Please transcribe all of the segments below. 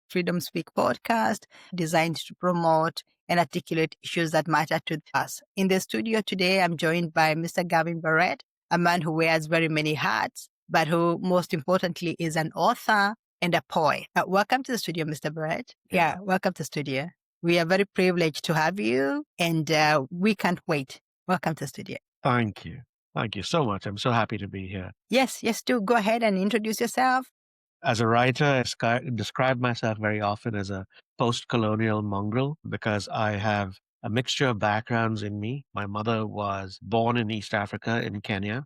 Freedom Speak podcast designed to promote and articulate issues that matter to us. In the studio today, I'm joined by Mr. Gavin Barrett, a man who wears very many hats, but who most importantly is an author and a poet. Welcome to the studio, Mr. Barrett. Yeah, welcome to the studio. We are very privileged to have you, and we can't wait. Welcome to the studio. Thank you. Thank you so much. I'm so happy to be here. Yes, do go ahead and introduce yourself. As a writer, I describe myself very often as a post-colonial mongrel because I have a mixture of backgrounds in me. My mother was born in East Africa in Kenya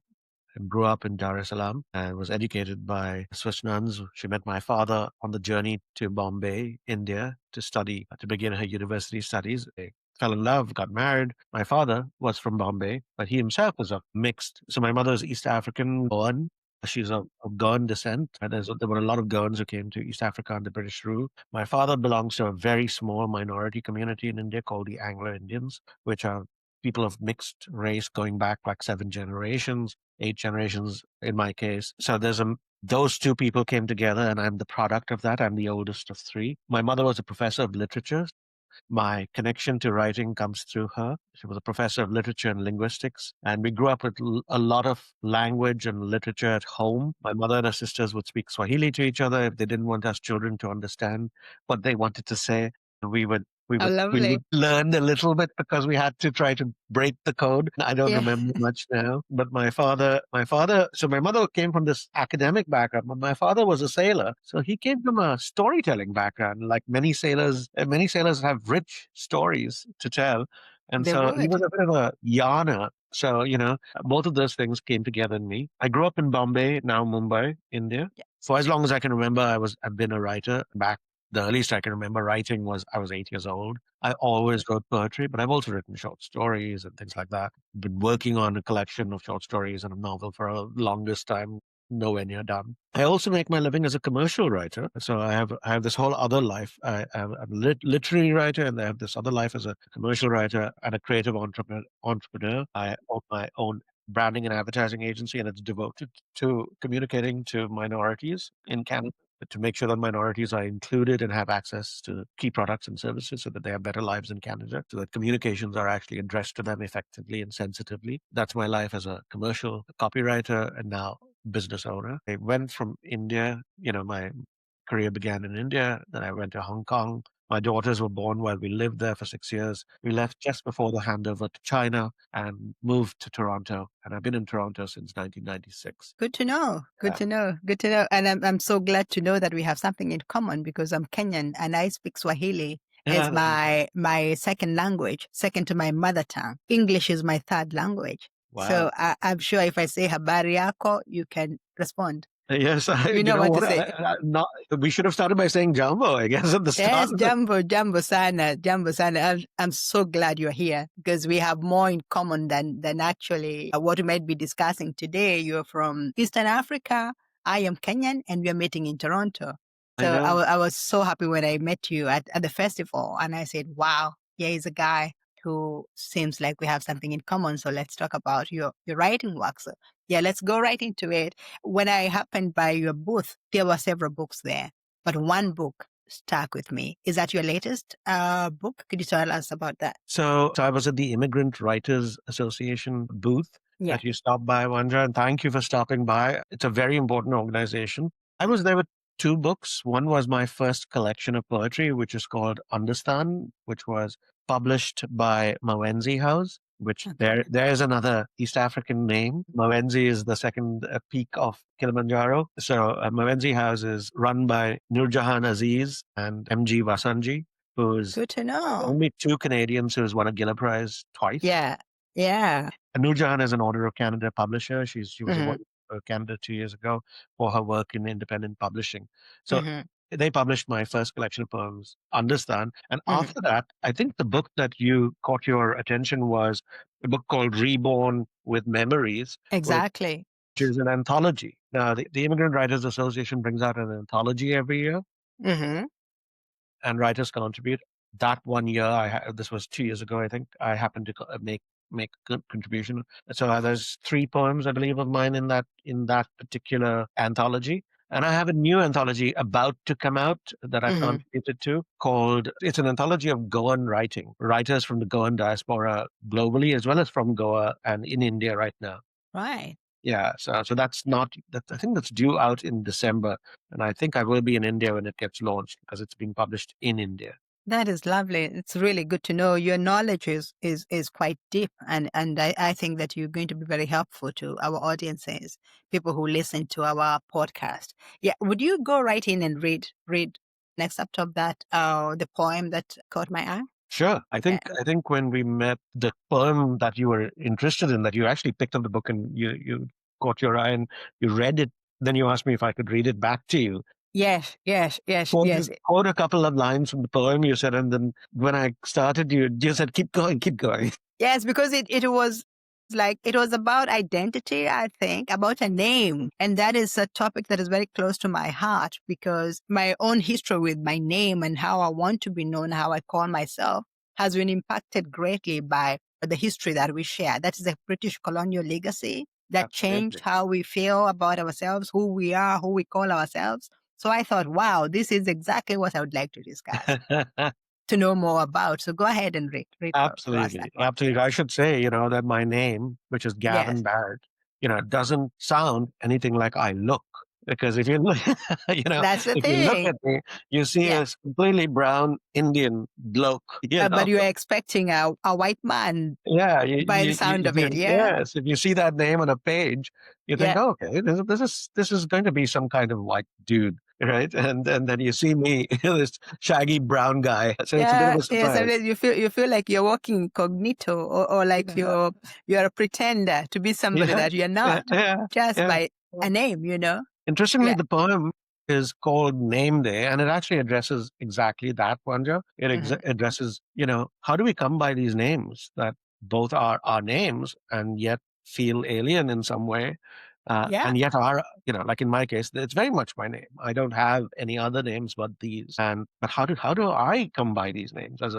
and grew up in Dar es Salaam and was educated by Swiss nuns. She met my father on the journey to Bombay, India, to begin her university studies. They fell in love, got married. My father was from Bombay, but he himself was a mixed. So my mother is East African born. She's of Goan descent. There were a lot of Goans who came to East Africa under British rule. My father belongs to a very small minority community in India called the Anglo-Indians, which are people of mixed race going back like 7 generations. 8 generations in my case. So those two people came together and I'm the product of that. I'm the oldest of 3. My mother was a professor of literature. My connection to writing comes through her. She was a professor of literature and linguistics, and we grew up with a lot of language and literature at home. My mother and her sisters would speak Swahili to each other if they didn't want us children to understand what they wanted to say. We would learn a little bit because we had to try to break the code. I don't remember much now, but my father, so my mother came from this academic background, but my father was a sailor. So he came from a storytelling background. Like many sailors have rich stories to tell. And he was a bit of a yarner. So, both of those things came together in me. I grew up in Bombay, now Mumbai, India. Yeah. For as long as I can remember, I've been a writer. Back the earliest I can remember writing was I was 8 years old. I always wrote poetry, but I've also written short stories and things like that. Been working on a collection of short stories and a novel for a longest time, nowhere near done. I also make my living as a commercial writer. So I have this whole other life. I'm a literary writer, and I have this other life as a commercial writer and a creative entrepreneur. I own my own branding and advertising agency, and it's devoted to communicating to minorities in Canada, to make sure that minorities are included and have access to key products and services so that they have better lives in Canada, so that communications are actually addressed to them effectively and sensitively. That's my life as a commercial copywriter and now business owner. I went from India, my career began in India, then I went to Hong Kong. My daughters were born while we lived there for 6 years. We left just before the handover to China and moved to Toronto. And I've been in Toronto since 1996. Good to know. Good to know. And I'm so glad to know that we have something in common because I'm Kenyan and I speak Swahili as my second language, second to my mother tongue. English is my third language. Wow. So I'm sure if I say habari yako, you can respond. Yes, you know what to say. We should have started by saying Jambo, I guess, at the start. Yes, Jambo sana. I'm so glad you're here because we have more in common than actually what we might be discussing today. You're from Eastern Africa. I am Kenyan, and we are meeting in Toronto. So I was so happy when I met you at the festival, and I said, "Wow, here is a guy who seems like we have something in common. So let's talk about your writing work." So yeah, let's go right into it. When I happened by your booth, there were several books there, but one book stuck with me. Is that your latest book? Could you tell us about that? So I was at the Immigrant Writers Association booth that you stopped by, Wanja, and thank you for stopping by. It's a very important organization. I was there with 2 books. One was my first collection of poetry, which is called Understan, which was published by Mawenzi House, which there's another East African name. Mawenzi is the second peak of Kilimanjaro. So Mawenzi House is run by Nurjahan Aziz and MG Vasanji, who's good to know. Only 2 Canadians who's won a Giller Prize twice. Yeah. And Nurjahan is an Order of Canada publisher. She was awarded Canada 2 years ago for her work in independent publishing. So they published my first collection of poems, Understan. And after that, I think the book that you caught your attention was a book called Reborn with Memories. Exactly. Which is an anthology. Now, the Immigrant Writers Association brings out an anthology every year. And writers contribute. That one year, this was 2 years ago, I think, I happened to make a good contribution. So there's 3 poems, I believe, of mine in that particular anthology. And I have a new anthology about to come out that I've Hmm. contributed to called, it's an anthology of Goan writing, writers from the Goan diaspora globally, as well as from Goa and in India right now. Right. Yeah, so that's not that. I think that's due out in December, and I think I will be in India when it gets launched because it's being published in India. That is lovely. It's really good to know. Your knowledge is quite deep, and I think that you're going to be very helpful to our audiences, people who listen to our podcast. Yeah, would you go right in and read an excerpt of that the poem that caught my eye? Sure, Yeah. I think when we met, the poem that you were interested in, that you actually picked up the book and you caught your eye and you read it. Then you asked me if I could read it back to you. Yes, yes, yes, yes. Quote a couple of lines from the poem you said, and then when I started, you said, "Keep going, keep going." Yes, because it was like it was about identity, I think, about a name. And that is a topic that is very close to my heart because my own history with my name and how I want to be known, how I call myself, has been impacted greatly by the history that we share. That is a British colonial legacy that changed Absolutely. how we feel about ourselves, who we are, who we call ourselves. So I thought, wow, this is exactly what I would like to discuss, to know more about. So go ahead and read for us that Absolutely. one. Absolutely. I should say, that my name, which is Gavin Yes. Barrett, doesn't sound anything like I look. Because if you look, That's the if you look thing. at me, you see Yeah. a completely brown Indian bloke, But you are expecting a white man Yeah, by the sound of it. Yeah. yes, if you see that name on a page, you think, Yeah. oh, okay, this is going to be some kind of white dude, right? And then you see me, this shaggy brown guy. So it's a bit of Yeah. a Yeah. surprise. Sometimes you feel like you're walking incognito or like Yeah, you're a pretender to be somebody yeah, that you're yeah, not yeah, just yeah. by a name. Interestingly, Yeah. the poem is called Name Day, and it actually addresses exactly that, Wanja. It Hmm. addresses, how do we come by these names that both are our names and yet feel alien in some way, Yeah. and yet are, like in my case, it's very much my name. I don't have any other names but these. But how do I come by these names as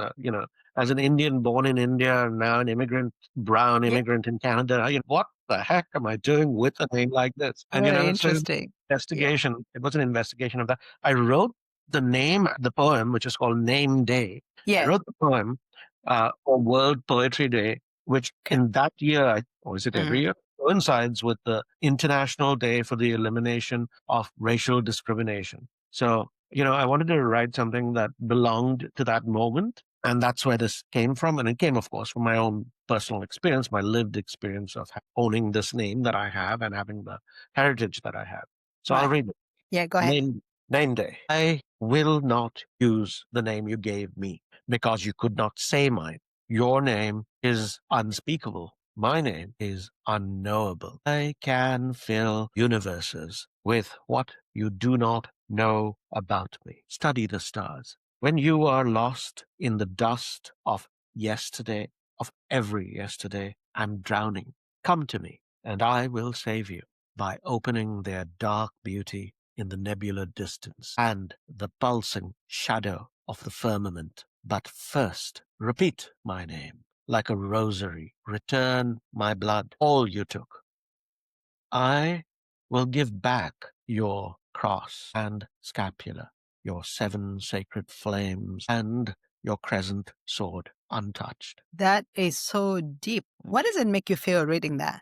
as an Indian born in India and now an immigrant, brown Yeah. immigrant in Canada? What the heck am I doing with a name like this? And Very so interesting. Yeah. investigation. It was an investigation of that. I wrote the poem, which is called Name Day. I Yeah. wrote the poem for World Poetry Day, which Okay. in that year, or is it every Hmm. year, coincides with the International Day for the Elimination of Racial Discrimination. So, I wanted to write something that belonged to that moment. And that's where this came from. And it came, of course, from my own personal experience, my lived experience of owning this name that I have and having the heritage that I have. So I'll Right. read it. Yeah. Go ahead. Name day. I will not use the name you gave me because you could not say mine. Your name is unspeakable. My name is unknowable. I can fill universes with what you do not know about me. Study the stars. When you are lost in the dust of yesterday, of every yesterday, I'm drowning. Come to me, and I will save you by opening their dark beauty in the nebular distance and the pulsing shadow of the firmament. But first, repeat my name like a rosary. Return my blood, all you took. I will give back your cross and scapula, your 7 sacred flames, and your crescent sword untouched. That is so deep. What does it make you feel reading that?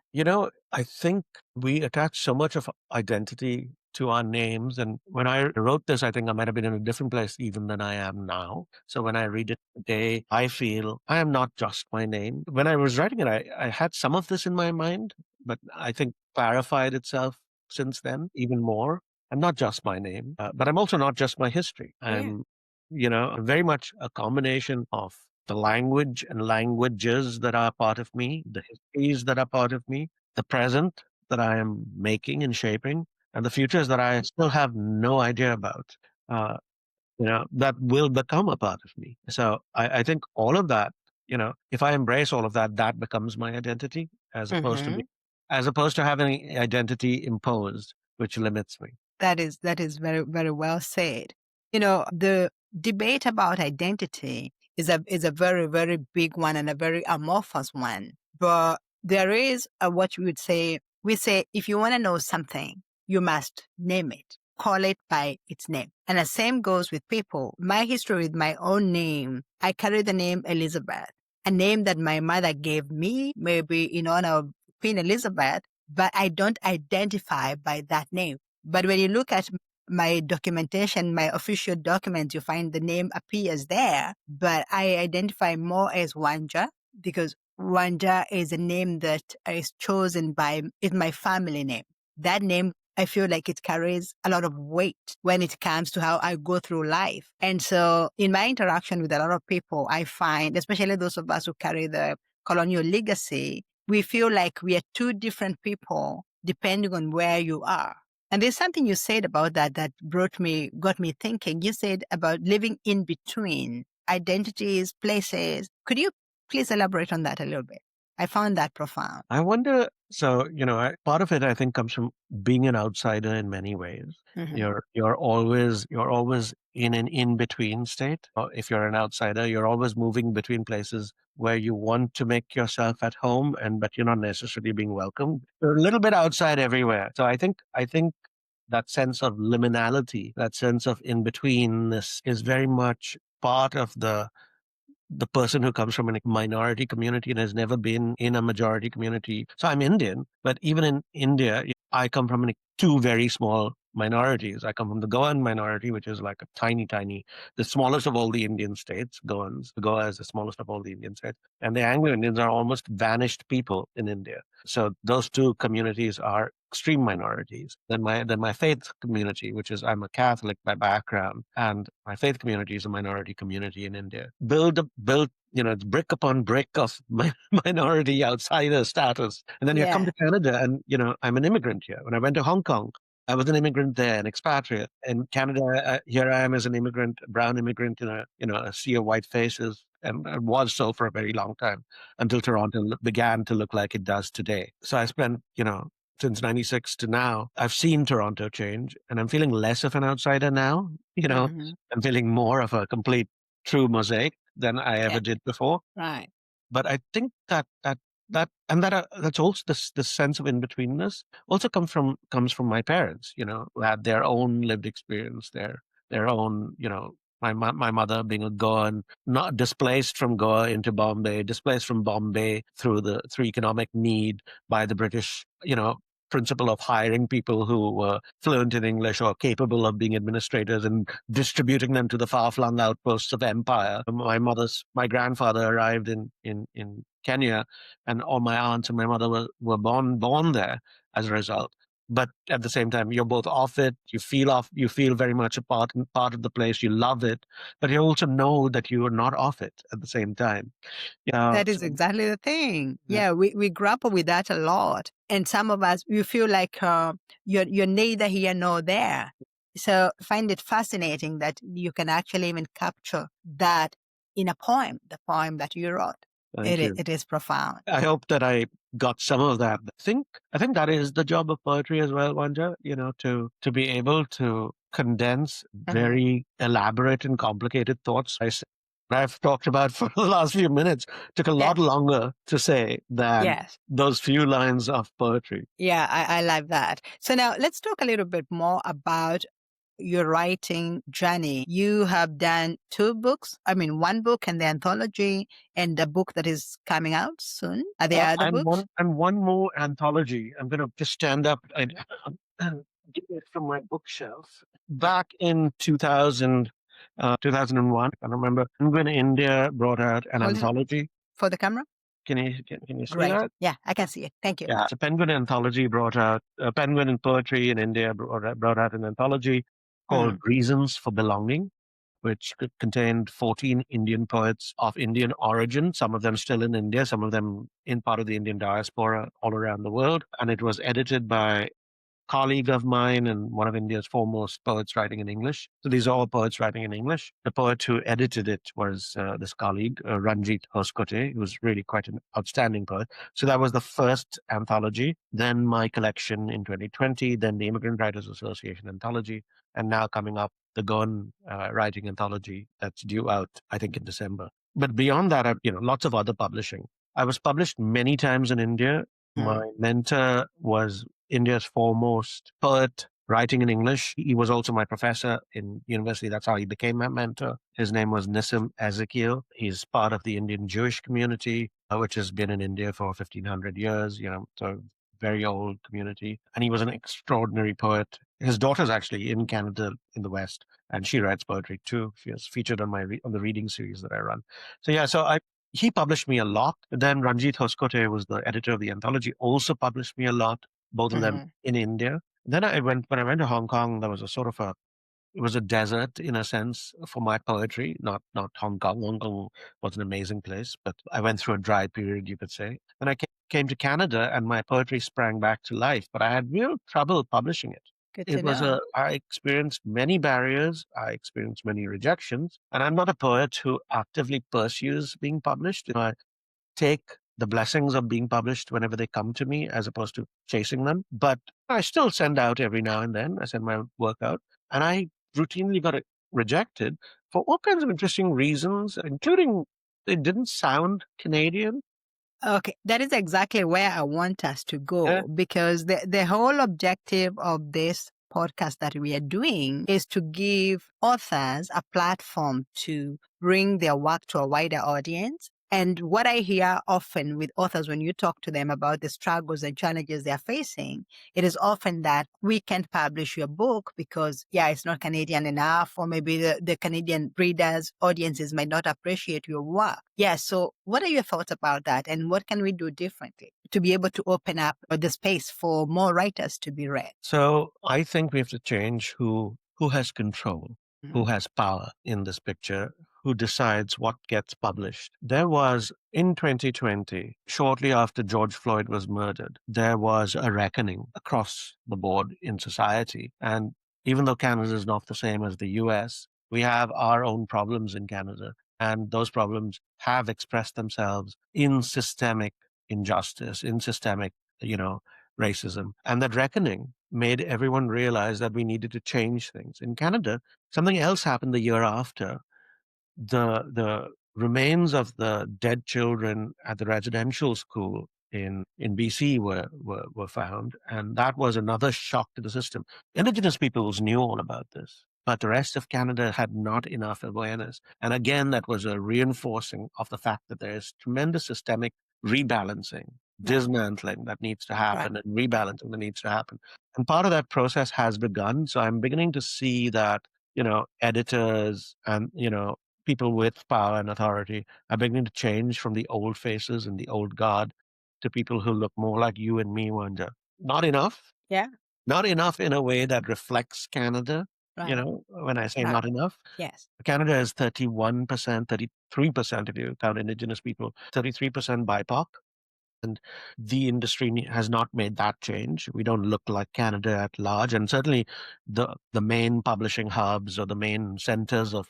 I think we attach so much of identity to our names. And when I wrote this, I think I might have been in a different place even than I am now. So when I read it today, I feel I am not just my name. When I was writing it, I had some of this in my mind, but I think clarified itself since then even more. I'm not just my name, but I'm also not just my history. Yeah. I'm very much a combination of the language and languages that are part of me, the histories that are part of me, the present that I am making and shaping, and the futures that I still have no idea about, that will become a part of me. So I think all of that, if I embrace all of that, that becomes my identity Hmm. as opposed to having identity imposed, which limits me. That is very, very well said. The debate about identity is a very, very big one and a very amorphous one. But there is what we say if you want to know something, you must name it. call it by its name. And the same goes with people. My history with my own name, I carry the name Elizabeth, a name that my mother gave me, maybe in honor of Queen Elizabeth, but I don't identify by that name. But when you look at my documentation, my official documents, you find the name appears there, but I identify more as Wanja because Wanja is a name that is chosen is my family name. That name, I feel like it carries a lot of weight when it comes to how I go through life. And so in my interaction with a lot of people, I find, especially those of us who carry the colonial legacy, we feel like we are two different people depending on where you are. And there's something you said about that got me thinking. You said about living in between identities, places. Could you please elaborate on that a little bit? I found that profound. I wonder, so, part of it, I think, comes from being an outsider in many ways. Mhm. You're always in an in-between state. Or if you're an outsider, you're always moving between places where you want to make yourself at home, but you're not necessarily being welcomed. You're a little bit outside everywhere. So I think that sense of liminality, that sense of in-betweenness is very much part of the person who comes from a minority community and has never been in a majority community. So I'm Indian, but even in India, I come from two very small minorities. I come from the Goan minority, which is like a tiny, the smallest of all the Indian states. Goa is the smallest of all the Indian states. And the Anglo-Indians are almost vanished people in India. So those two communities are extreme minorities. Then my faith community, which is I'm a Catholic by background, and my faith community is a minority community in India. Build, it's brick upon brick of minority outsider status. And then you come to Canada and, I'm an immigrant here. When I went to Hong Kong, I was an immigrant there, an expatriate. In Canada, here I am as an immigrant, brown immigrant in a sea of white faces, and was so for a very long time until Toronto began to look like it does today. So I spent, since 96 to now, I've seen Toronto change, and I'm feeling less of an outsider now. I'm feeling more of a complete true mosaic than I ever did before. Right. But I think that's also this sense of in-betweenness also comes from my parents, who had their own lived experience, their own, my mother being a Goan, not displaced from Goa into Bombay, displaced from Bombay through economic need by the British, principle of hiring people who were fluent in English or capable of being administrators and distributing them to the far-flung outposts of empire. My grandfather arrived in Kenya, and all my aunts and my mother were born there as a result. But at the same time, you're both off it. You feel very much a part of the place. You love it, but you also know that you are not off it at the same time. That is exactly the thing. Yeah, we grapple with that a lot. And some of us, we feel like you're neither here nor there. So find it fascinating that you can actually even capture that in a poem, the poem that you wrote. It is profound. I hope that I got some of that. I think that is the job of poetry as well, Wanja, to be able to condense very elaborate and complicated thoughts. I've talked about for the last few minutes took a lot longer to say than those few lines of poetry. Yeah, I like that. So now let's talk a little bit more about your writing journey. You have done two books. I mean, one book and the anthology, and the book that is coming out soon. Are there other books? And one more anthology. I'm going to just stand up and get it from my bookshelf. Back in 2000, 2001, I remember Penguin India brought out an anthology. For the camera? Can you see that? Yeah, I can see it. Thank you. Yeah, so Penguin Anthology brought out Penguin in Poetry in India brought out an anthology called Reasons for Belonging, which contained 14 Indian poets of Indian origin, some of them still in India, some of them in part of the Indian diaspora all around the world. And it was edited by colleague of mine and one of India's foremost poets writing in English. So these are all poets writing in English. The poet who edited it was this colleague, Ranjit Hoskote, who was really quite an outstanding poet. So that was the first anthology. Then my collection in 2020, then the Immigrant Writers Association anthology, and now coming up, the Goan writing anthology that's due out, I think, in December. But beyond that, lots of other publishing. I was published many times in India. My mentor was India's foremost poet, writing in English. He was also my professor in university. That's how he became my mentor. His name was Nissim Ezekiel. He's part of the Indian Jewish community, which has been in India for 1500 years, so very old community. And he was an extraordinary poet. His daughter's actually in Canada in the West, and she writes poetry too. She was featured on on the reading series that I run. So yeah, he published me a lot. Then Ranjit Hoskote was the editor of the anthology, also published me a lot, both of them Mhm. in India. Then when I went to Hong Kong, there was a sort of it was a desert in a sense for my poetry, not Hong Kong. Hong Kong was an amazing place, but I went through a dry period, you could say. Then I came to Canada and my poetry sprang back to life, but I had real trouble publishing it. Good to know. I experienced many barriers. I experienced many rejections. And I'm not a poet who actively pursues being published. I take the blessings of being published whenever they come to me as opposed to chasing them. But I still send out every now and then. I send my work out. And I routinely got it rejected for all kinds of interesting reasons, including it didn't sound Canadian. Okay, that is exactly where I want us to Yeah. go, because the whole objective of this podcast that we are doing is to give authors a platform to bring their work to a wider audience. And what I hear often with authors when you talk to them about the struggles and challenges they're facing, it is often that we can't publish your book because, yeah, it's not Canadian enough, or maybe the Canadian readers, audiences might not appreciate your work. Yeah, so what are your thoughts about that? And what can we do differently to be able to open up the space for more writers to be read? So I think we have to change who has control, who Mhm. has power in this picture, who decides what gets published. There was in 2020, shortly after George Floyd was murdered, there was a reckoning across the board in society. And even though Canada is not the same as the US, we have our own problems in Canada. And those problems have expressed themselves in systemic injustice, in systemic, you know, racism. And that reckoning made everyone realize that we needed to change things. In Canada, something else happened the year after. The remains of the dead children at the residential school in BC were found, and that was another shock to the system. Indigenous peoples knew all about this, but the rest of Canada had not enough awareness. And again, that was a reinforcing of the fact that there is tremendous systemic rebalancing, Right, dismantling that needs to right. happen, and rebalancing that needs to happen. And part of that process has begun. So I'm beginning to see that, editors and, people with power and authority are beginning to change from the old faces and the old guard to people who look more like you and me, Wanja. Not enough. Yeah, Not enough in a way that reflects Canada. right, When I say right. not enough, Yes, Canada is 31%, 33% if you count Indigenous people, 33% BIPOC. And the industry has not made that change. We don't look like Canada at large, and certainly the main publishing hubs or the main centers of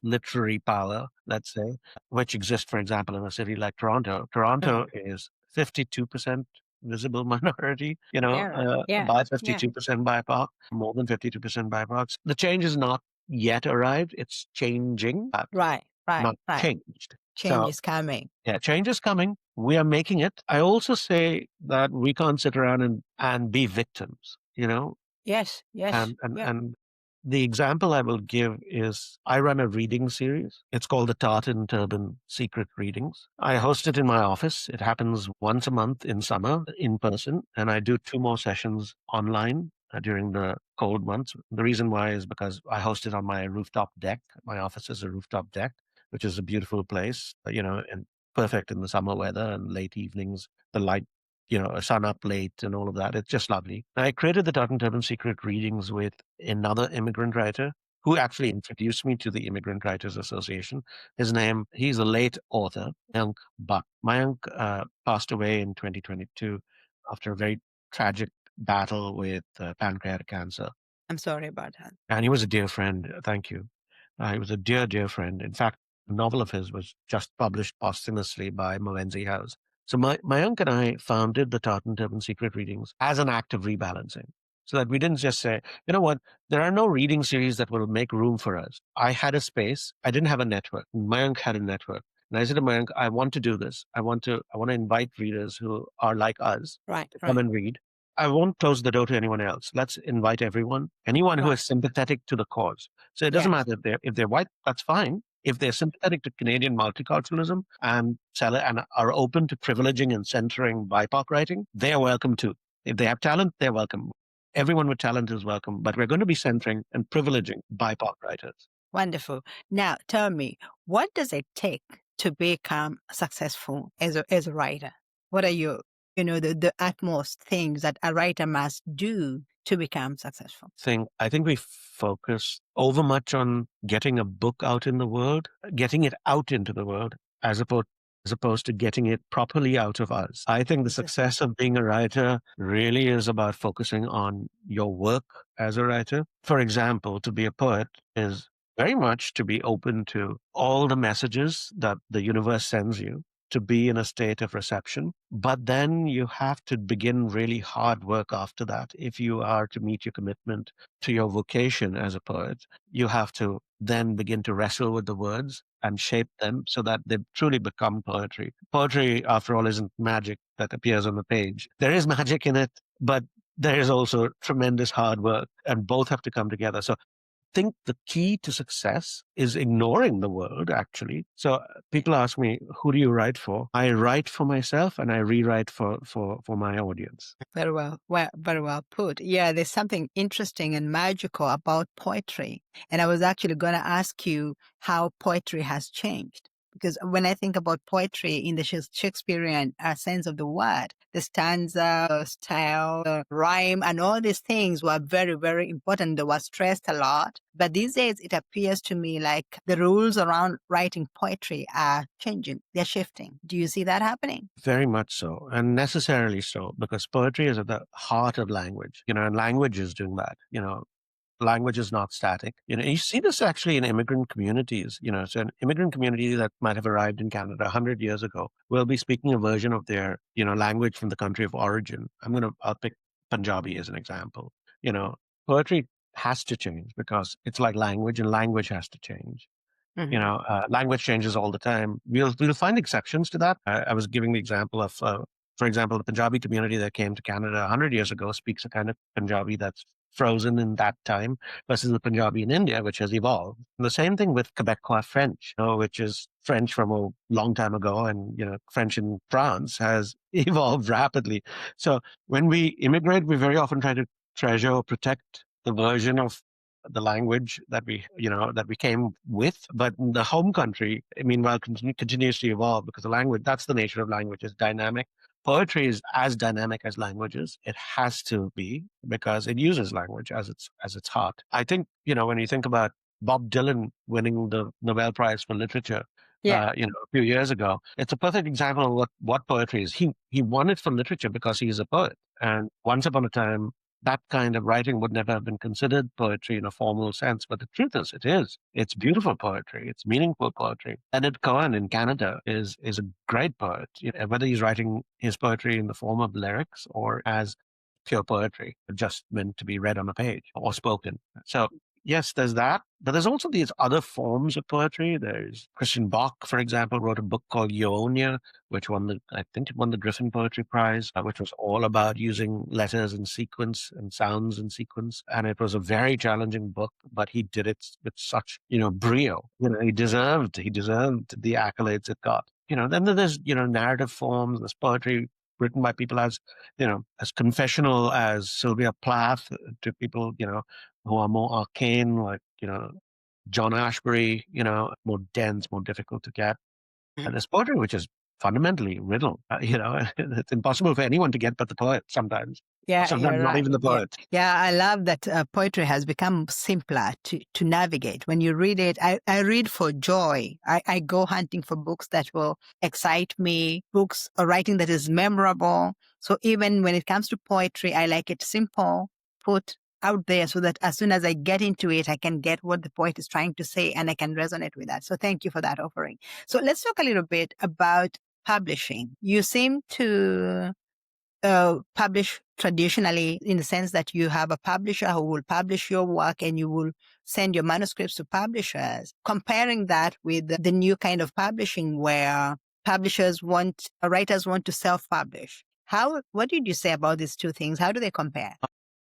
literary power, let's say, which exist, for example, in a city like Toronto. Toronto right. is 52% visible minority, Yeah, yeah, by yeah. 52% BIPOC, more than 52% BIPOC. The change is not yet arrived. It's changing, but Right, right, not right. changed. Change So is coming. yeah, change is coming. We are making it. I also say that we can't sit around and be victims, Yes, yes, yeah. and the example I will give is I run a reading series. It's called the Tartan Turban Secret Readings. I host it in my office. It happens once a month in summer in person, and I do two more sessions online during the cold months. The reason why is because I host it on my rooftop deck. My office is a rooftop deck, which is a beautiful place, and perfect in the summer weather and late evenings. The light, a sun up late and all of that. It's just lovely. I created the Tartan Turban Secret Readings with another immigrant writer who actually introduced me to the Immigrant Writers Association. He's a late author, Mayank Buck. Mayank passed away in 2022 after a very tragic battle with pancreatic cancer. I'm sorry about that. And he was a dear friend. Thank you. He was a dear, dear friend. In fact, a novel of his was just published posthumously by Mawenzi House. So my uncle and I founded the Tartan Turban Secret Readings as an act of rebalancing. So that we didn't just say, you know what, there are no reading series that will make room for us. I had a space. I didn't have a network. Mayank had a network. And I said to Mayank, I want to do this. I want to invite readers who are like us Right, to come right. and read. I won't close the door to anyone else. Let's invite everyone, anyone who Right. is sympathetic to the cause. So it doesn't Yes. matter if they're white, that's fine. If they're sympathetic to Canadian multiculturalism and and are open to privileging and centering BIPOC writing, they're welcome too. If they have talent, they're welcome. Everyone with talent is welcome, but we're going to be centering and privileging BIPOC writers. Wonderful. Now, tell me, what does it take to become successful as a writer? What are the utmost things that a writer must do to become successful? I think we focus over much on getting a book out in the world, getting it out into the world, as opposed to getting it properly out of us. I think the Exactly. success of being a writer really is about focusing on your work as a writer. For example, to be a poet is very much to be open to all the messages that the universe sends you, to be in a state of reception. But then you have to begin really hard work after that. If you are to meet your commitment to your vocation as a poet, you have to then begin to wrestle with the words and shape them so that they truly become poetry. Poetry, after all, isn't magic that appears on the page. There is magic in it, but there is also tremendous hard work, and both have to come together. So think the key to success is ignoring the world, actually. So people ask me, who do you write for? I write for myself and I rewrite for my audience. Very well, very well put. Yeah, there's something interesting and magical about poetry. And I was actually going to ask you how poetry has changed. Because when I think about poetry in the Shakespearean sense of the word, the stanza, the style, the rhyme, and all these things were very, very important. They were stressed a lot. But these days, it appears to me like the rules around writing poetry are changing. They're shifting. Do you see that happening? Very much so, and necessarily so, because poetry is at the heart of language, and language is doing that. Language is not static. You see this actually in immigrant communities. So an immigrant community that might have arrived in Canada 100 years ago will be speaking a version of their, language from the country of origin. I'll pick Punjabi as an example. You know, Poetry has to change because it's like language, and language has to change. Hmm. Language changes all the time. We'll find exceptions to that. I was giving the example of, for example, the Punjabi community that came to Canada 100 years ago speaks a kind of Punjabi that's frozen in that time versus the Punjabi in India, which has evolved. And the same thing with Quebecois French, which is French from a long time ago, and French in France has evolved rapidly. So when we immigrate, we very often try to treasure or protect the version of the language that we came with, but the home country, meanwhile, continues to evolve because the language, that's the nature of language, is dynamic. Poetry is as dynamic as languages. It has to be because it uses language as its heart. I think when you think about Bob Dylan winning the Nobel Prize for Literature, Yeah. a few years ago, it's a perfect example of what poetry is. He won it for literature because he's a poet, and once upon a time that kind of writing would never have been considered poetry in a formal sense. But the truth is, it is. It's beautiful poetry. It's meaningful poetry. Leonard Cohen in Canada is a great poet. Whether he's writing his poetry in the form of lyrics or as pure poetry, just meant to be read on a page or spoken. So yes, there's that. But there's also these other forms of poetry. There's Christian Bach, for example, wrote a book called Ionia, which I think it won the Griffin Poetry Prize, which was all about using letters in sequence and sounds in sequence. And it was a very challenging book, but he did it with such, brio. He deserved the accolades it got. Then there's, narrative forms, there's poetry written by people as confessional as Sylvia Plath, to people, who are more arcane, like, John Ashbery, more dense, more difficult to get. And there's poetry which is fundamentally riddle. It's impossible for anyone to get but the poet sometimes. Yeah, Sometimes you're not right. even the Yeah. poet. Yeah, I love that poetry has become simpler to navigate. When you read it, I read for joy. I go hunting for books that will excite me, books or writing that is memorable. So even when it comes to poetry, I like it simple, put out there so that as soon as I get into it, I can get what the poet is trying to say and I can resonate with that. So thank you for that offering. So let's talk a little bit about publishing. You seem to publish traditionally in the sense that you have a publisher who will publish your work and you will send your manuscripts to publishers. Comparing that with the new kind of publishing where writers want to self-publish. What did you say about these two things? How do they compare?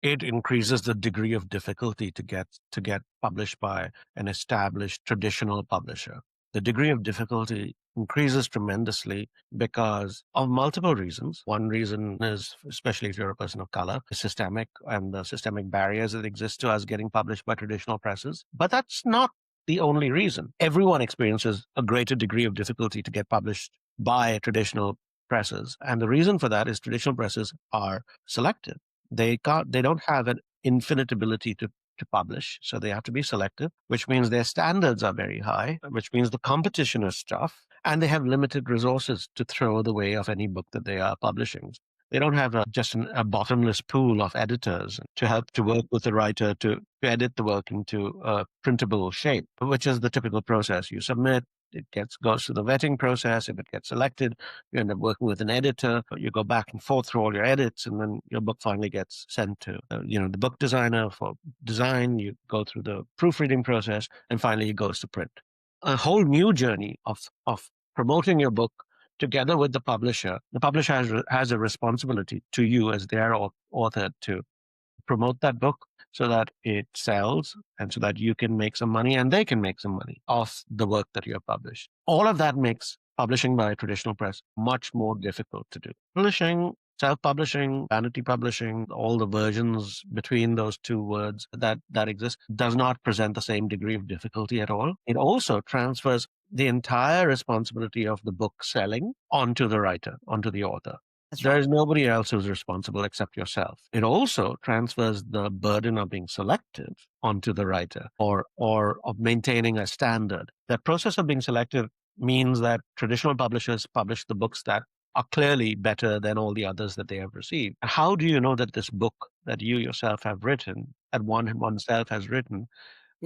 It increases the degree of difficulty to get published by an established traditional publisher. The degree of difficulty increases tremendously because of multiple reasons. One reason is, especially if you're a person of color, systemic and the systemic barriers that exist to us getting published by traditional presses. But that's not the only reason. Everyone experiences a greater degree of difficulty to get published by traditional presses. And the reason for that is traditional presses are selective. They don't have an infinite ability to publish, so they have to be selective, which means their standards are very high, which means the competition is tough, and they have limited resources to throw the way of any book that they are publishing. They don't have a bottomless pool of editors to help to work with the writer to edit the work into a printable shape, which is the typical process. You submit, goes through the vetting process. If it gets selected, you end up working with an editor. You go back and forth through all your edits, and then your book finally gets sent to the book designer for design. You go through the proofreading process, and finally it goes to print. A whole new journey of promoting your book together with the publisher. The publisher has a responsibility to you as their author to promote that book so that it sells and so that you can make some money and they can make some money off the work that you have published. All of that makes publishing by a traditional press much more difficult to do. Publishing, self-publishing, vanity publishing, all the versions between those two words that exist does not present the same degree of difficulty at all. It also transfers the entire responsibility of the book selling onto the writer, onto the author. There is nobody else who's responsible except yourself. It also transfers the burden of being selective onto the writer or of maintaining a standard. That process of being selective means that traditional publishers publish the books that are clearly better than all the others that they have received. How do you know that this book that you yourself have written, that oneself has written,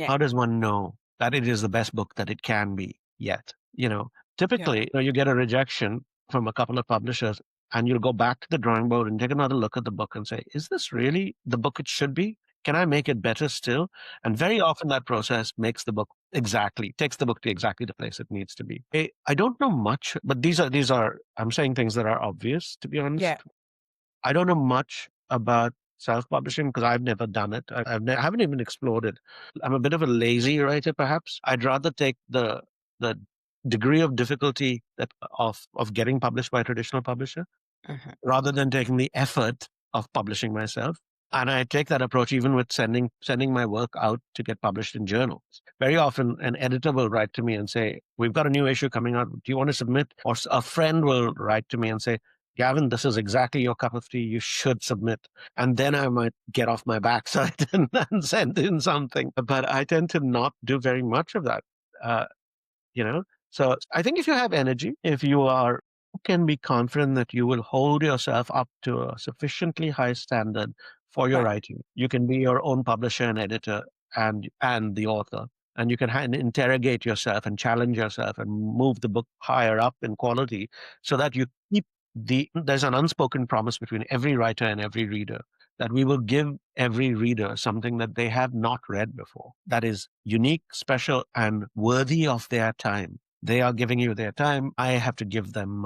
how does one know that it is the best book that it can be yet? Typically, you get a rejection from a couple of publishers and you'll go back to the drawing board and take another look at the book and say, is this really the book it should be? Can I make it better still? And very often that process takes the book to exactly the place it needs to be. I don't know much, but these are, I'm saying things that are obvious, to be honest. Yeah. I don't know much about self-publishing because I've never done it. I haven't even explored it. I'm a bit of a lazy writer, perhaps. I'd rather take the degree of difficulty of getting published by a traditional publisher rather than taking the effort of publishing myself. And I take that approach even with sending my work out to get published in journals. Very often an editor will write to me and say, we've got a new issue coming out. Do you want to submit? Or a friend will write to me and say, Gavin, this is exactly your cup of tea. You should submit. And then I might get off my backside and send in something. But I tend to not do very much of that. So I think if you have energy, if you can be confident that you will hold yourself up to a sufficiently high standard for your writing. You can be your own publisher and editor and the author. And you can interrogate yourself and challenge yourself and move the book higher up in quality so that you keep there's an unspoken promise between every writer and every reader that we will give every reader something that they have not read before, that is unique, special, and worthy of their time. They are giving you their time. I have to give them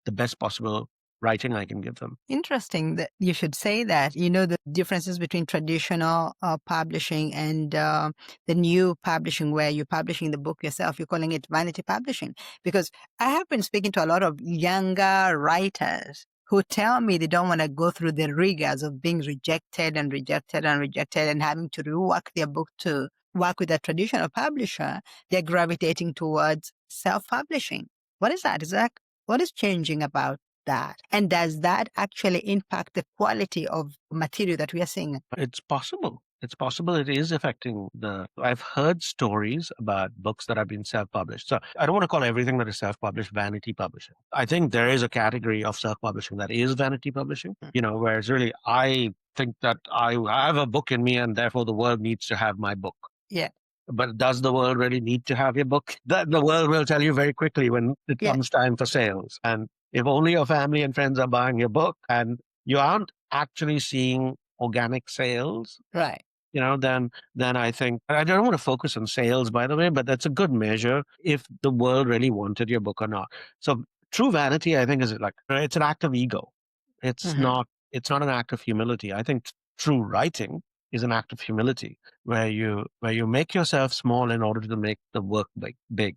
the best possible writing I can give them. Interesting that you should say that. The differences between traditional publishing and the new publishing, where you're publishing the book yourself, you're calling it vanity publishing. Because I have been speaking to a lot of younger writers who tell me they don't want to go through the rigors of being rejected and rejected and rejected and having to rework their book to work with a traditional publisher. They're gravitating towards self-publishing. What is that? What is changing about that? And does that actually impact the quality of material that we are seeing? It's possible. It is affecting I've heard stories about books that have been self-published. So I don't want to call everything that is self-published vanity publishing. I think there is a category of self-publishing that is vanity publishing, whereas really I think that I have a book in me and therefore the world needs to have my book. Yeah. But does the world really need to have your book? The world will tell you very quickly when it comes time for sales. And if only your family and friends are buying your book and you aren't actually seeing organic sales, right? Then I think, I don't want to focus on sales, by the way, but that's a good measure if the world really wanted your book or not. So true vanity, I think, is it's an act of ego. It's Hmm. not it's not an act of humility. I think true writing is an act of humility where you make yourself small in order to make the work big.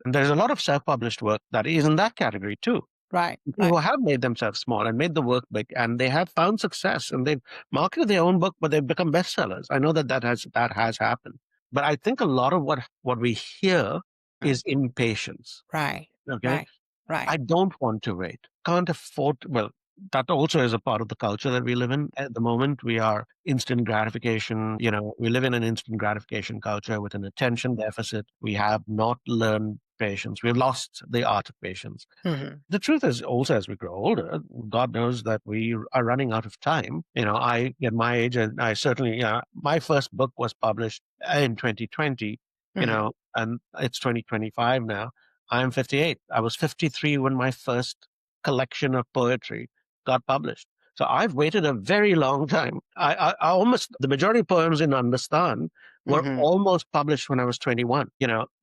And there's a lot of self-published work that is in that category too. Right, People right. who have made themselves small and made the work big, and they have found success, and they've marketed their own book, but they've become bestsellers. I know that that has happened, but I think a lot of what we hear Mm. is impatience. Right, Okay, right, right. I don't want to wait. Can't afford. Well, that also is a part of the culture that we live in at the moment. We are instant gratification. We live in an instant gratification culture with an attention deficit. We have not learned patience. We've lost the art of patience. Hmm. The truth is also as we grow older, God knows that we are running out of time. I at my age, and I certainly, my first book was published in 2020, Hmm. and it's 2025 now. I'm 58. I was 53 when my first collection of poetry got published. So I've waited a very long time. I almost, the majority of poems in Understan were Hmm. almost published when I was 21,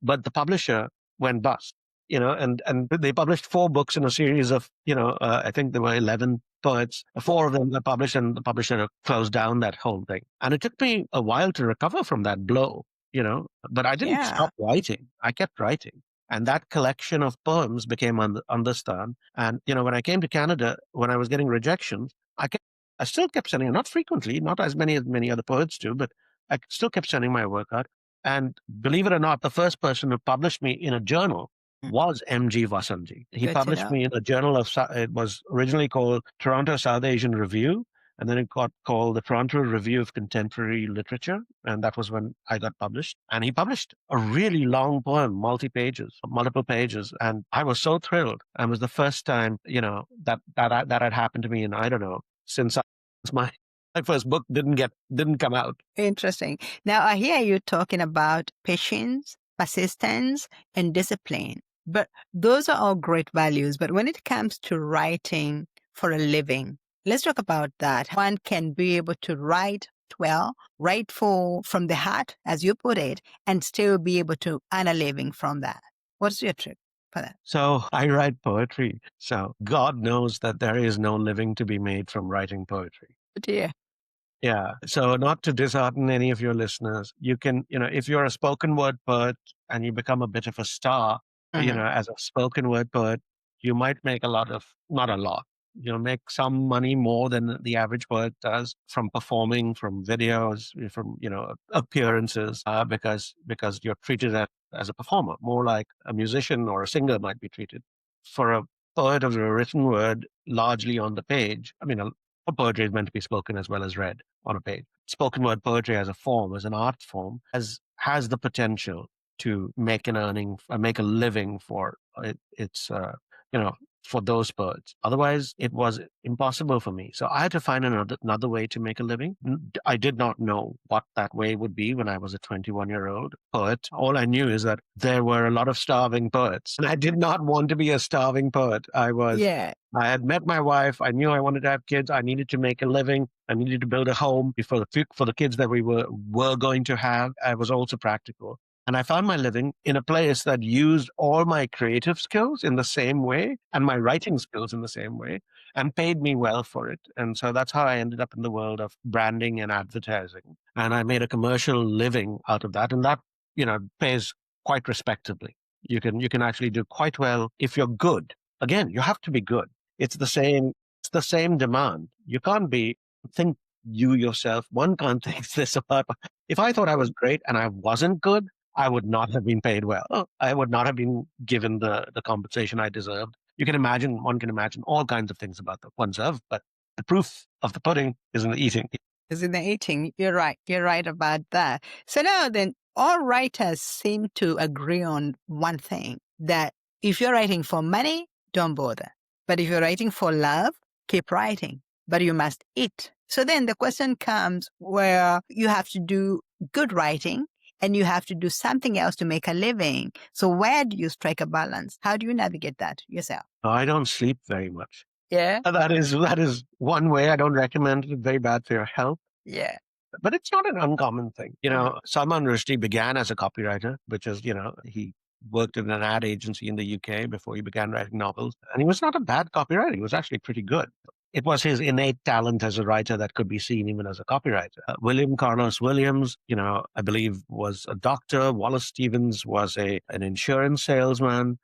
but the publisher went bust, and they published 4 books in a series of, I think there were 11 poets. 4 of them were published, and the publisher closed down that whole thing. And it took me a while to recover from that blow, but I didn't Yeah. stop writing. I kept writing. And that collection of poems became Understand. And, when I came to Canada, when I was getting rejections, I still kept sending, not frequently, not as many other poets do, but I still kept sending my work out. And believe it or not, the first person who published me in a journal Mm. was M.G. Vasanji. He Good to published know. me in a journal it was originally called Toronto South Asian Review, and then it got called the Toronto Review of Contemporary Literature, and that was when I got published. And he published a really long poem, multiple pages, and I was so thrilled. And it was the first time, that had happened to me in, I don't know, since my first book didn't come out. Interesting. Now, I hear you talking about patience, persistence, and discipline. But those are all great values. But when it comes to writing for a living, let's talk about that. One can be able to write well, write from the heart, as you put it, and still be able to earn a living from that. What's your trick for that? So I write poetry. So God knows that there is no living to be made from writing poetry. Dear. Yeah. So not to dishearten any of your listeners, you can, if you're a spoken word poet and you become a bit of a star, Hmm. as a spoken word poet, you might make not a lot, make some money more than the average poet does from performing, from videos, from, appearances, because you're treated as a performer, more like a musician or a singer might be treated. For a poet of the written word, largely on the page, I mean, poetry is meant to be spoken as well as read on a page. Spoken word poetry as a form, as an art form, has the potential to make an earning, make a living for its, for those poets. Otherwise, it was impossible for me. So I had to find another way to make a living. I did not know what that way would be when I was a 21-year-old poet. All I knew is that there were a lot of starving poets, and I did not want to be a starving poet. Yeah. I had met my wife. I knew I wanted to have kids. I needed to make a living. I needed to build a home for the kids that we were going to have. I was also practical. And I found my living in a place that used all my creative skills in the same way and my writing skills in the same way and paid me well for it. And so that's how I ended up in the world of branding and advertising. And I made a commercial living out of that. And that, pays quite respectably. You can actually do quite well if you're good. Again, you have to be good. It's the same demand. You can't think you yourself. One can't think this apart. If I thought I was great and I wasn't good, I would not have been paid well. I would not have been given the compensation I deserved. One can imagine all kinds of things about oneself, but the proof of the pudding is in the eating. Is in the eating. You're right. You're right about that. So now then, all writers seem to agree on one thing, that if you're writing for money, don't bother. But if you're writing for love, keep writing. But you must eat. So then the question comes where you have to do good writing and you have to do something else to make a living. So where do you strike a balance? How do you navigate that yourself? I don't sleep very much. Yeah. That is one way. I don't recommend it. It's very bad for your health. Yeah. But it's not an uncommon thing. Mhm. Salman Rushdie began as a copywriter, which is, he worked in an ad agency in the UK before he began writing novels. And he was not a bad copywriter. He was actually pretty good. it was his innate talent as a writer that could be seen even as a copywriter. William Carlos Williams, I believe was a doctor. Wallace Stevens was an insurance salesman.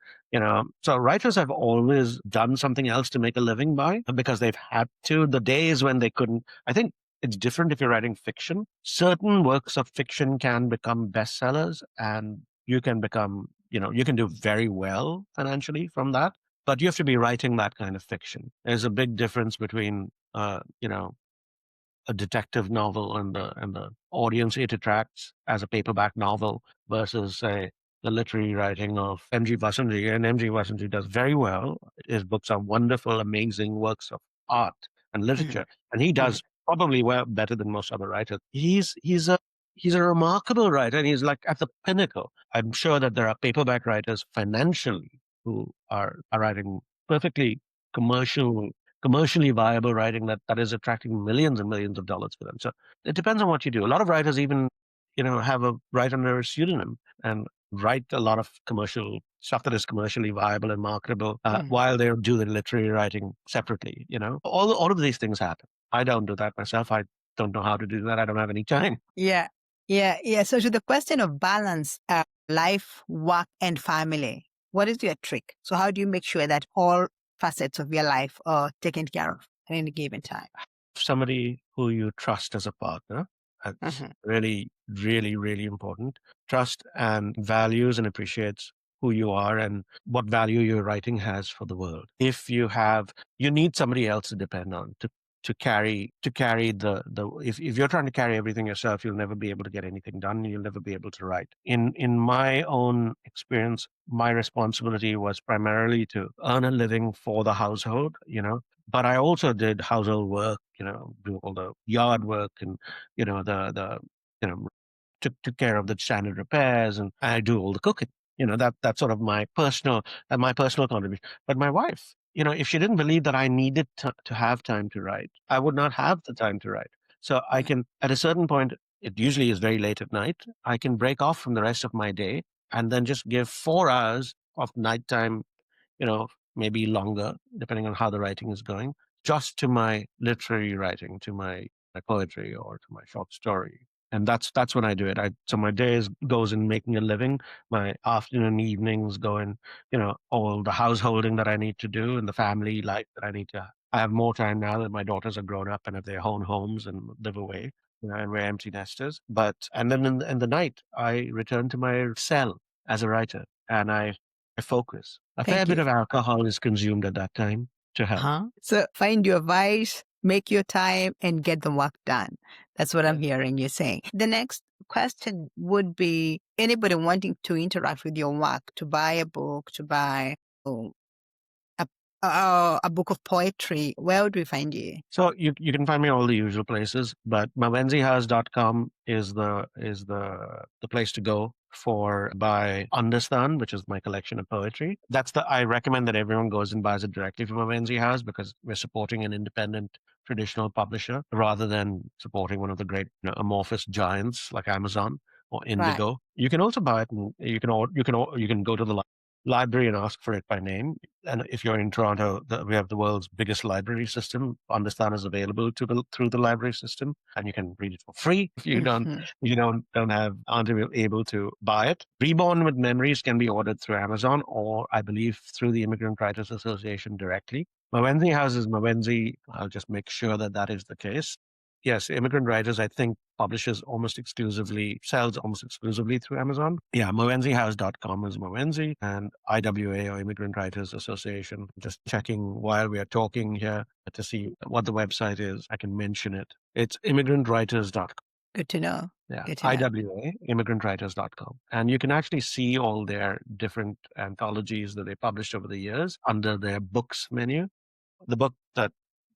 So writers have always done something else to make a living by because they've had to. The days when they couldn't, I think it's different if you're writing fiction. Certain works of fiction can become bestsellers and you can become, you can do very well financially from that, but you have to be writing that kind of fiction. There's a big difference between, a detective novel and the audience it attracts as a paperback novel versus, say, the literary writing of M.G. Vasanji. And M.G. Vasanji does very well. His books are wonderful, amazing works of art and Mhm, literature, and he mhm, does probably well better than most other writers. He's a remarkable writer, and he's like at the pinnacle. I'm sure that there are paperback writers financially who are writing perfectly commercial commercially viable writing that is attracting millions and millions of dollars for them. So it depends on what you do. A lot of writers even, have a write under a pseudonym and write a lot of commercial stuff that is commercially viable and marketable mhm. while they do the literary writing separately. All of these things happen. I don't do that myself. I don't know how to do that. I don't have any time. Yeah, yeah, yeah. So to the question of balance, life, work, and family, what is your trick? So how do you make sure that all facets of your life are taken care of at any given time? Somebody who you trust as a partner. That's Mhm, really, really, really important. Trust and values and appreciates who you are and what value your writing has for the world. If you need somebody else to depend on to carry the if you're trying to carry everything yourself, you'll never be able to get anything done. You'll never be able to write. In my own experience, my responsibility was primarily to earn a living for the household, but I also did household work, do all the yard work and, the, took care of the standard repairs and I do all the cooking. That's sort of my personal contribution. But my wife, if she didn't believe that I needed to have time to write, I would not have the time to write. So I mhm, can, at a certain point, it usually is very late at night, I can break off from the rest of my day and then just give 4 hours of nighttime, you know, maybe longer, depending on how the writing is going, just to my literary writing, to my poetry or to my short story. And that's when I do it. So my days goes in making a living. My afternoon, evenings go in, all the householding that I need to do and the family life that I need to. I have more time now that my daughters are grown up and have their own homes and live away, and we're empty nesters. And then in the night, I return to my cell as a writer and I focus. A fair thank bit you. of alcohol is consumed at that time to help. Huh? So find your vice, make your time, and get the work done. That's what I'm Yes. hearing you saying. The next question would be anybody wanting to interact with your work, to buy a book, to buy oh, a, a book of poetry. Where would we find you? So you can find me all the usual places, but mawenzihouse.com is the place to go for buy Understan, which is my collection of poetry. I recommend that everyone goes and buys it directly from Mawenzi House because we're supporting an independent traditional publisher rather than supporting one of the great amorphous giants like Amazon or Right. Indigo. You can also buy it and you can go to the library and ask for it by name. And if you're in Toronto, we have the world's biggest library system. Understand is available through the library system, and you can read it for free if Mhm. aren't able to buy it. Reborn with Memories can be ordered through Amazon or I believe through the Immigrant Writers Association directly. Mawenzi House is Mawenzi. I'll just make sure that that is the case. Yes, Immigrant Writers, I think, sells almost exclusively through Amazon. Yeah, MawenziHouse.com is Mawenzi and IWA or Immigrant Writers Association. Just checking while we are talking here to see what the website is. I can mention it. It's immigrantwriters.com. Good to know. Yeah, Good to know. IWA, immigrantwriters.com. And you can actually see all their different anthologies that they published over the years under their books menu.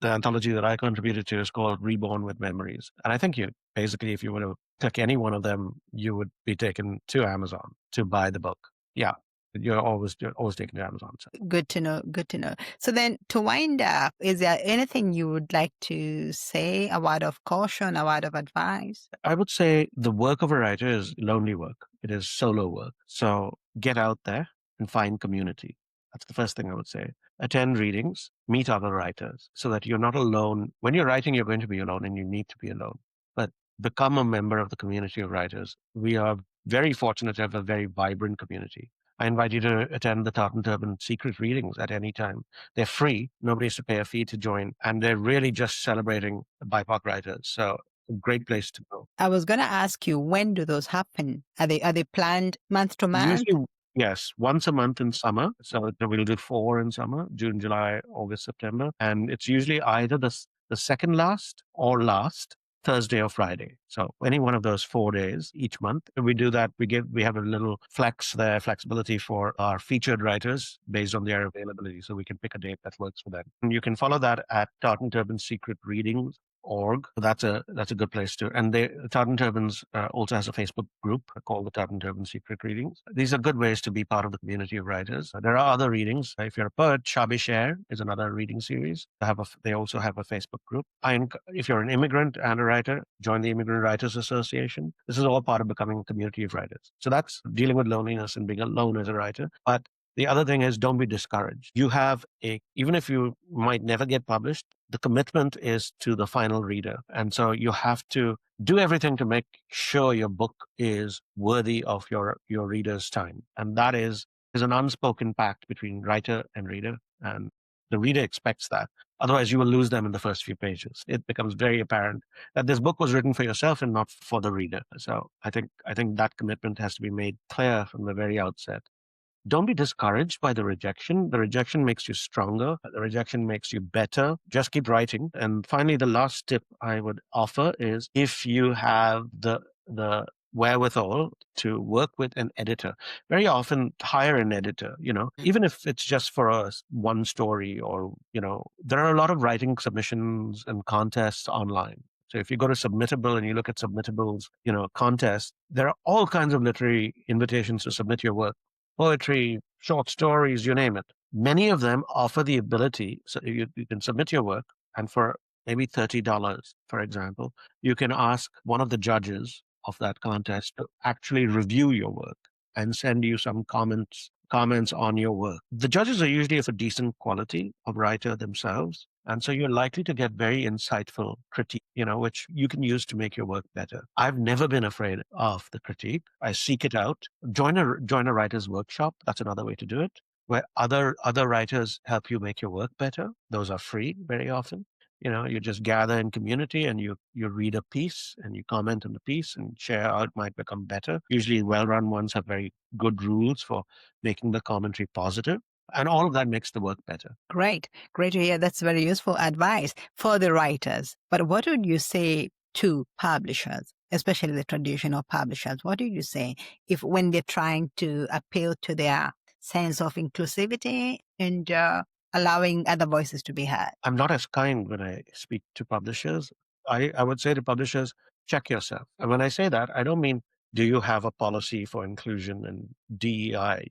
The anthology that I contributed to is called Reborn with Memories. And I think if you were to click any one of them, you would be taken to Amazon to buy the book. Yeah. You're always taken to Amazon. So Good to know. Good to know. So then to wind up, is there anything you would like to say, a word of caution, a word of advice? I would say the work of a writer is lonely work. It is solo work. So get out there and find community. That's the first thing I would say. Attend readings, meet other writers so that you're not alone. When you're writing, you're going to be alone and you need to be alone. But become a member of the community of writers. We are very fortunate to have a very vibrant community. I invite you to attend the Tartan Turban secret readings at any time. They're free. Nobody has to pay a fee to join. And they're really just celebrating BIPOC writers. So a great place to go. I was going to ask you, when do those happen? Are they planned month to month? Usually, yes, once a month in summer. So we'll do 4 in summer, June, July, August, September. And it's usually either the second last or last Thursday or Friday. So any one of those 4 days each month. We do that. We have a little flexibility for our featured writers based on their availability. So we can pick a date that works for them. And you can follow that at Tartan Turban Secret Readings org. That's a good place to. And Tartan Turbans also has a Facebook group called the Tartan Turban Secret Readings. These are good ways to be part of the community of writers. There are other readings. If you're a poet, Shabi Share is another reading series. They also have a Facebook group. If you're an immigrant and a writer, join the Immigrant Writers Association. This is all part of becoming a community of writers. So that's dealing with loneliness and being alone as a writer. But the other thing is, don't be discouraged. Even if you might never get published, the commitment is to the final reader. And so you have to do everything to make sure your book is worthy of your reader's time. And that is an unspoken pact between writer and reader. And the reader expects that. Otherwise, you will lose them in the first few pages. It becomes very apparent that this book was written for yourself and not for the reader. So I think that commitment has to be made clear from the very outset. Don't be discouraged by the rejection. The rejection makes you stronger. The rejection makes you better. Just keep writing. And finally, the last tip I would offer is, if you have the wherewithal to work with an editor, very often hire an editor, even if it's just for one story, or, there are a lot of writing submissions and contests online. So if you go to Submittable and you look at Submittables, contests, there are all kinds of literary invitations to submit your work. Poetry, short stories, you name it. Many of them offer the ability, so you can submit your work, and for maybe $30, for example, you can ask one of the judges of that contest to actually review your work and send you some comments on your work. The judges are usually of a decent quality of writer themselves. And so you're likely to get very insightful critique, which you can use to make your work better. I've never been afraid of the critique. I seek it out. Join a writer's workshop. That's another way to do it, where other writers help you make your work better. Those are free very often. You just gather in community and you read a piece and you comment on the piece and share how it might become better. Usually well-run ones have very good rules for making the commentary positive. And all of that makes the work better. Great to hear. That's very useful advice for the writers. But what would you say to publishers, especially the traditional publishers? What do you say when they're trying to appeal to their sense of inclusivity and allowing other voices to be heard? I'm not as kind when I speak to publishers. I would say to publishers, check yourself. And when I say that, I don't mean, do you have a policy for inclusion and DEI,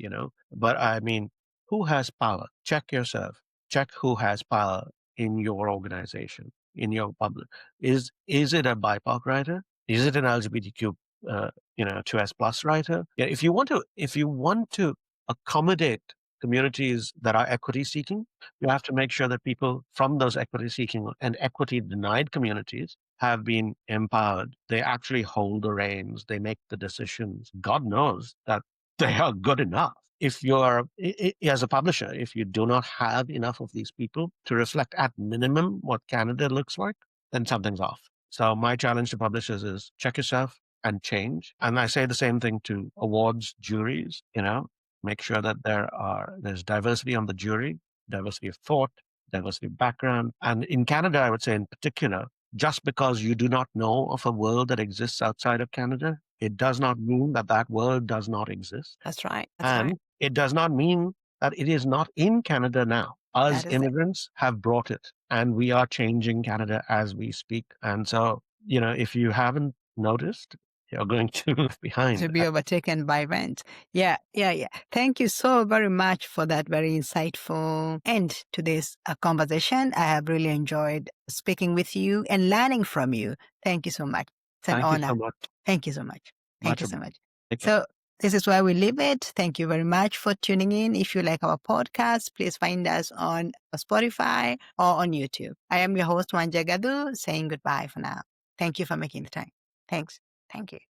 but I mean, who has power? Check yourself. Check who has power in your organization, in your public. Is it a BIPOC writer? Is it an LGBTQ, 2S plus writer? Yeah, if you want to accommodate communities that are equity seeking, you have to make sure that people from those equity seeking and equity denied communities have been empowered. They actually hold the reins. They make the decisions. God knows that they are good enough. If you're, as a publisher, if you do not have enough of these people to reflect at minimum what Canada looks like, then something's off. So my challenge to publishers is check yourself and change. And I say the same thing to awards juries, make sure that there's diversity on the jury, diversity of thought, diversity of background. And in Canada, I would say in particular, just because you do not know of a world that exists outside of Canada, it does not mean that world does not exist. That's right. It does not mean that it is not in Canada now. Us immigrants have brought it, and we are changing Canada as we speak. And so, if you haven't noticed, you're going to leave behind. To be overtaken by events. Yeah. Thank you so very much for that very insightful end to this conversation. I have really enjoyed speaking with you and learning from you. Thank you so much. It's an honor. Thank you so much. Thank you so much. Thank you so much. So This is where we leave it. Thank you very much for tuning in. If you like our podcast, please find us on Spotify or on YouTube. I am your host, Wanja Gathu, saying goodbye for now. Thank you for making the time. Thanks. Thank you.